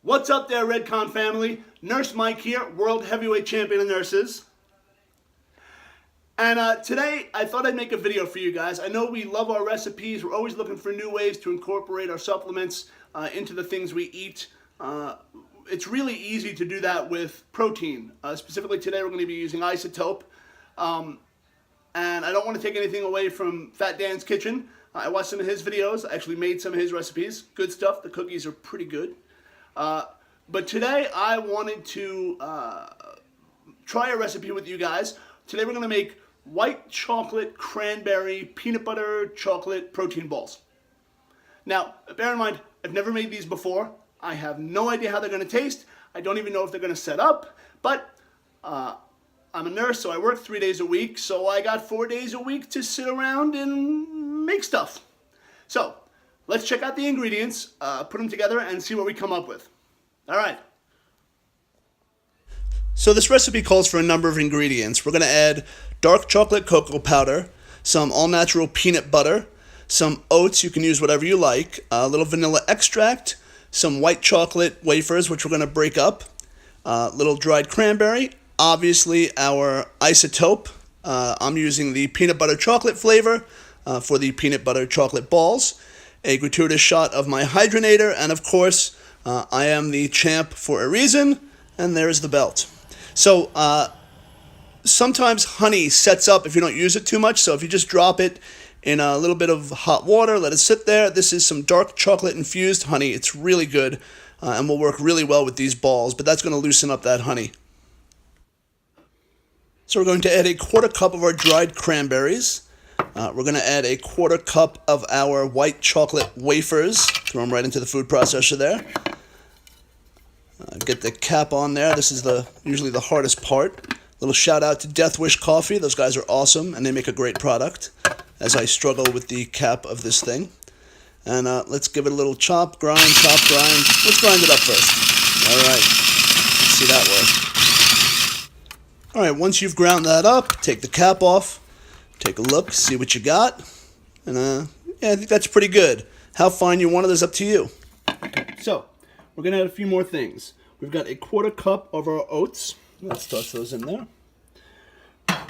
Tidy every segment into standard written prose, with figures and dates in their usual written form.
What's up there, RedCon family? Nurse Mike here, World Heavyweight Champion of Nurses. And today, I thought I'd make a video for you guys. I know we love our recipes. We're always looking for new ways to incorporate our supplements into the things we eat. It's really easy to do that with protein. Specifically today, we're going to be using Isotope. And I don't want to take anything away from Fat Dan's Kitchen. I watched some of his videos. I actually made some of his recipes. Good stuff. The cookies are pretty good. But today I wanted to try a recipe with you guys. Today we're going to make white chocolate cranberry peanut butter chocolate protein balls. Now, bear in mind, I've never made these before. I have no idea how they're going to taste. I don't even know if they're going to set up. But I'm a nurse, so I work 3 days a week. So I got 4 days a week to sit around and make stuff. So let's check out the ingredients, put them together, and see what we come up with. All right. So this recipe calls for a number of ingredients. We're going to add dark chocolate cocoa powder, some all-natural peanut butter, some oats, you can use whatever you like, a little vanilla extract, some white chocolate wafers, which we're going to break up, a little dried cranberry, obviously our isotope. I'm using the peanut butter chocolate flavor for the peanut butter chocolate balls, a gratuitous shot of my hydrogenator, and of course, I am the champ for a reason, and there's the belt. So, sometimes honey sets up if you don't use it too much, so if you just drop it in a little bit of hot water, let it sit there. This is some dark chocolate infused honey. It's really good, and will work really well with these balls, but that's going to loosen up that honey. So we're going to add a 1/4 cup of our dried cranberries. We're going to add a 1/4 cup of our white chocolate wafers. Throw them right into the food processor there. Get the cap on there. This is usually the hardest part. Little shout out to Death Wish Coffee. Those guys are awesome, and they make a great product as I struggle with the cap of this thing. And let's give it a little chop, grind, chop, grind. Let's grind it up first. All right. Let's see that work. All right, once you've ground that up, take the cap off. Take a look, see what you got, and yeah, I think that's pretty good. How fine you want it is up to you. Okay, so we're gonna add a few more things. We've got a 1/4 cup of our oats. Let's toss those in there.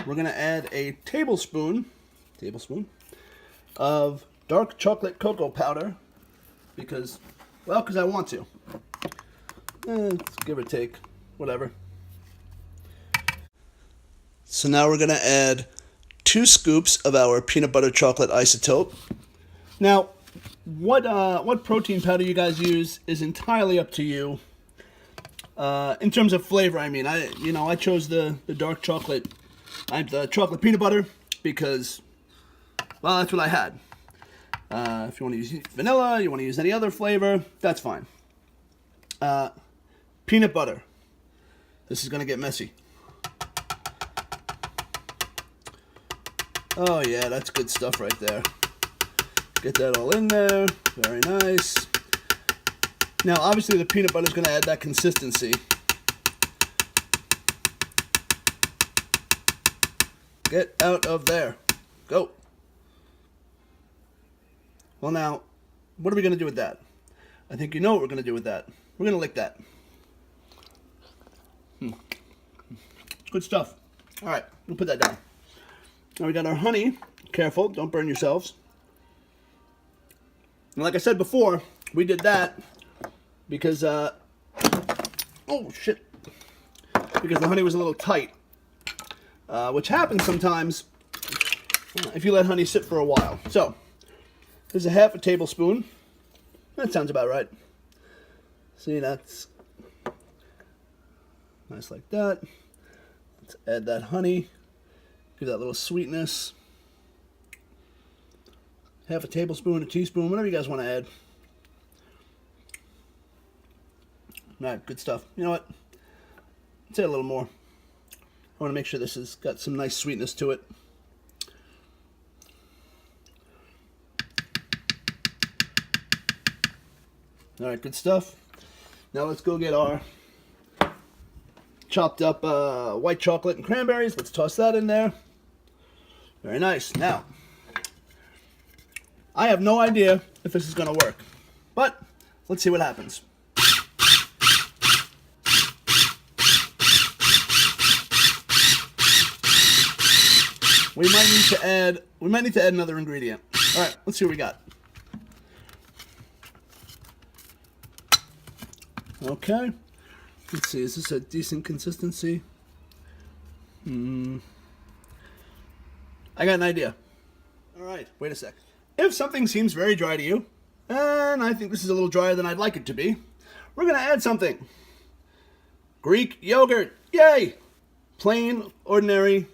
We're gonna add a tablespoon of dark chocolate cocoa powder because I want to. Give or take, whatever. So now we're gonna add 2 scoops of our peanut butter chocolate isotope. Now, what protein powder you guys use is entirely up to you. In terms of flavor, I mean, I chose the dark chocolate, the chocolate peanut butter because, well, that's what I had. If you want to use vanilla, you want to use any other flavor, that's fine. Peanut butter. This is gonna get messy. Oh yeah, that's good stuff right there. Get that all in there. Very nice. Now, obviously, the peanut butter is going to add that consistency. Get out of there. Go. Well, now, what are we going to do with that? I think you know what we're going to do with that. We're going to lick that. It's good stuff. All right, we'll put that down. Now we got our honey. Careful, don't burn yourselves. And like I said before, we did that because, oh shit, because the honey was a little tight, which happens sometimes if you let honey sit for a while. So, there's a 1/2 tablespoon. That sounds about right. See, that's nice like that. Let's add that honey. Give that little sweetness. 1/2 tablespoon, a teaspoon, whatever you guys want to add. All right, good stuff. You know what? Let's add a little more. I want to make sure this has got some nice sweetness to it. All right, good stuff. Now let's go get our chopped up white chocolate and cranberries. Let's toss that in there. Very nice. Now, I have no idea if this is going to work, but let's see what happens. we might need to add another ingredient. All right, let's see what we got. Okay. Let's see, is this a decent consistency? I got an idea. All right, wait a sec. If something seems very dry to you, and I think this is a little drier than I'd like it to be, we're going to add something. Greek yogurt. Yay! Plain, ordinary,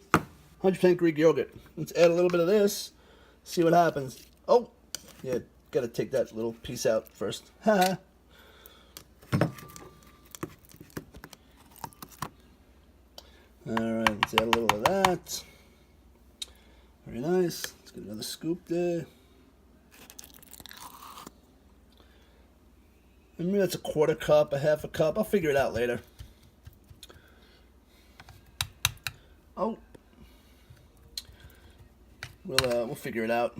100% Greek yogurt. Let's add a little bit of this, see what happens. Oh, yeah, got to take that little piece out first. Haha. Alright, let's add a little of that. Very nice. Let's get another scoop there. And maybe that's a quarter cup, a half a cup. I'll figure it out later. Oh. We'll figure it out.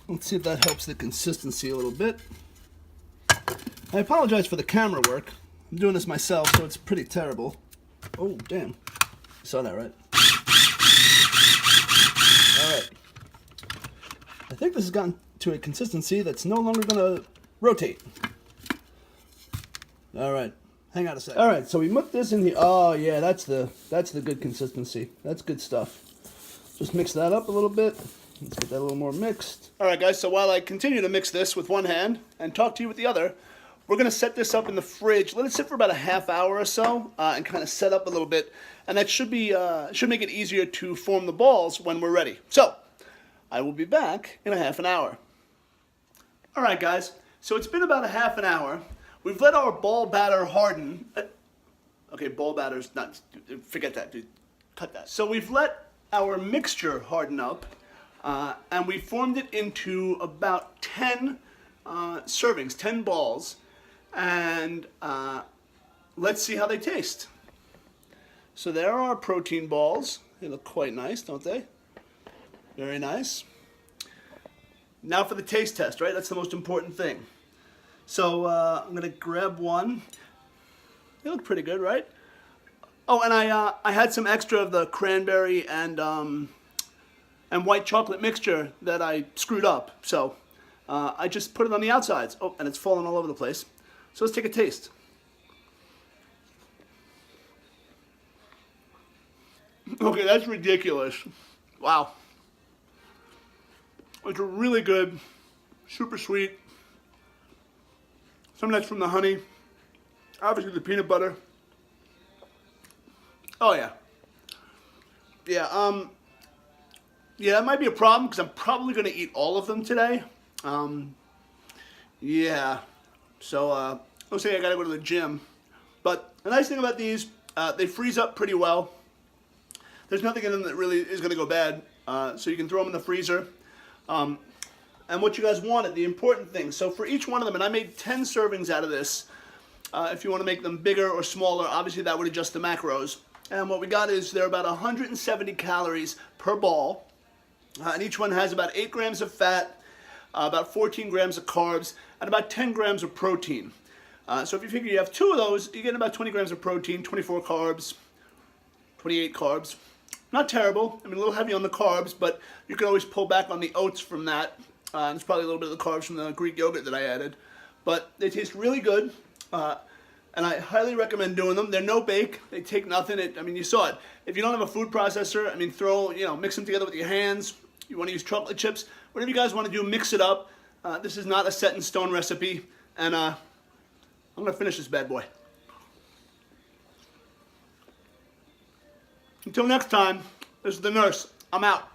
Let's see if that helps the consistency a little bit. I apologize for the camera work. I'm doing this myself, so it's pretty terrible. Oh, damn. You saw that, right? Alright. I think this has gotten to a consistency that's no longer going to rotate. Alright. Hang on a second. Alright, so we put this in here. Oh, yeah, that's the good consistency. That's good stuff. Just mix that up a little bit. Let's get that a little more mixed. Alright, guys, so while I continue to mix this with one hand and talk to you with the other, we're going to set this up in the fridge. Let it sit for about a half hour or so and kind of set up a little bit. And that should make it easier to form the balls when we're ready. So, I will be back in a half an hour. All right, guys. So it's been about a half an hour. We've let our ball batter harden. Okay, ball batter's not... Forget that, dude. Cut that. So we've let our mixture harden up. And we formed it into about 10 servings, 10 balls. And let's see how they taste. So there are our protein balls. They look quite nice, don't they? Very nice. Now for the taste test, right? That's the most important thing. So I'm going to grab one. They look pretty good, right? Oh, and I had some extra of the cranberry and white chocolate mixture that I screwed up. So I just put it on the outsides. Oh, and it's falling all over the place. So let's take a taste. Okay, that's ridiculous. Wow. It's really good, super sweet. Some of that's from the honey. Obviously the peanut butter. Oh yeah. Yeah, yeah, that might be a problem because I'm probably going to eat all of them today. Yeah. So, let's say I gotta go to the gym. But the nice thing about these, they freeze up pretty well. There's nothing in them that really is gonna go bad. So you can throw them in the freezer. And what you guys wanted, the important thing. So for each one of them, and I made 10 servings out of this. If you want to make them bigger or smaller, obviously that would adjust the macros. And what we got is they're about 170 calories per ball. And each one has about 8 grams of fat, about 14 grams of carbs, and about 10 grams of protein. So if you figure you have 2 of those, you get about 20 grams of protein, 24 carbs, 28 carbs. Not terrible. I mean, a little heavy on the carbs, but you can always pull back on the oats from that. And it's probably a little bit of the carbs from the Greek yogurt that I added. But they taste really good. And I highly recommend doing them. They're no bake. They take nothing. I mean, you saw it. If you don't have a food processor, I mean, mix them together with your hands. You want to use chocolate chips. Whatever you guys want to do, mix it up. This is not a set-in-stone recipe. And I'm going to finish this bad boy. Until next time, this is the nurse. I'm out.